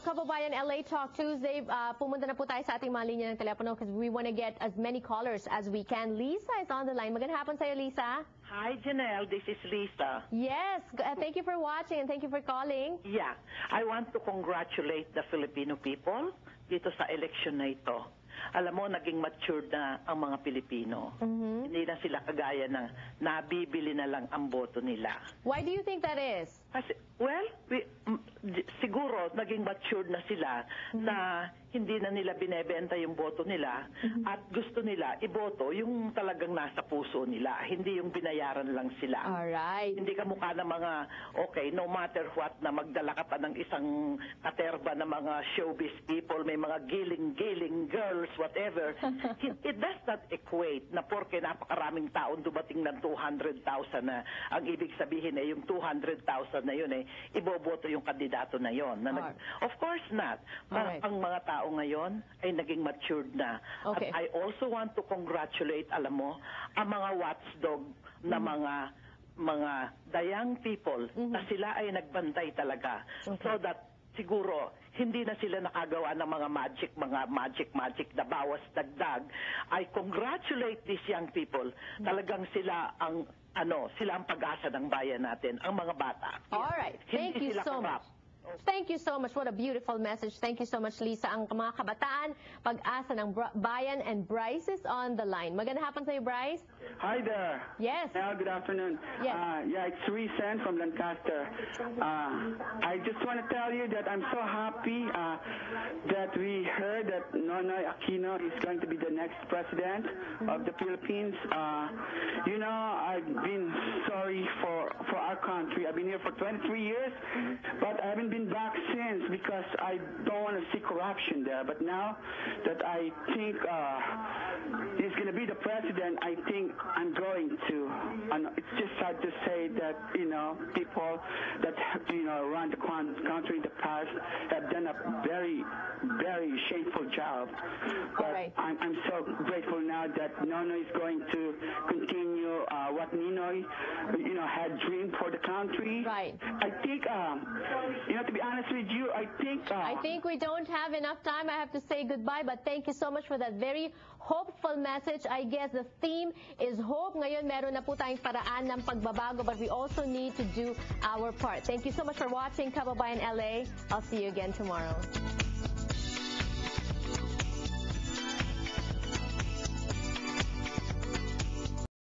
Kababayan LA Talk Tuesday, pumunta na po tayo sa ating mga linya ng telepono because we want to get as many callers as we can. Lisa is on the line. Magandang hapon sa'yo, Lisa. Hi, Janelle. This is Lisa. Yes. Thank you for watching and thank you for calling. Yeah. I want to congratulate the Filipino people dito sa election na ito. Alam mo, naging matured na ang mga Pilipino. Hindi na sila kagaya ng nabibili na lang ang boto nila. Why do you think that is? Kasi, well, siguro naging matured na sila na hindi na nila binebenta yung boto nila at gusto nila iboto yung talagang nasa puso nila, hindi yung binayaran lang sila. Alright. Hindi ka mukha ng mga, okay, no matter what, na magdala ka pa ng isang katerba ng mga showbiz people, may mga giling-giling girls, whatever. It does not equate na porke napakaraming taon dumating ng 200,000 na ang ibig sabihin yung 200,000 na yun iboboto yung kandidato na yun. Of course not. Ang mga tao ngayon ay naging matured na. Okay. At I also want to congratulate, alam mo, ang mga watchdog na mga the young people na sila ay nagbantay talaga. Okay. So that siguro hindi na sila nakagawa ng mga magic na bawas dagdag. I congratulate these young people. Talagang sila ang sila ang pag-asa ng bayan natin, ang mga bata. All right. Thank you so much. Thank you so much. What a beautiful message. Thank you so much, Lisa. Ang mga kabataan, pag-asa ng bayan, and Bryce is on the line. Magandang hapon sa'yo, Bryce. Hi there. Yes. Good afternoon. Yes. Yeah, it's Recent from Lancaster. I just want to tell you that I'm so happy that we heard that Nonoy Aquino is going to be the next president of the Philippines. You know, I've been sorry for our country. I've been here for 23 years, but I haven't been back since because I don't want to see corruption there. But now that I think he's going to be the president, I think I'm going to. It's just sad to say that, you know, people that, you know, run the country in the past have done a very, very shameful job. But I'm so grateful now that Nonoy is going to continue what Ninoy, you know, had dreamed for the country. Right. I think, you know, to be honest with you, I think we don't have enough time. I have to say goodbye, but thank you so much for that very hopeful message. I guess the theme is hope. Ngayon, meron na po tayong paraan ng pagbabago, but we also need to do our part. Thank you so much for watching Kababayan LA. I'll see you again tomorrow.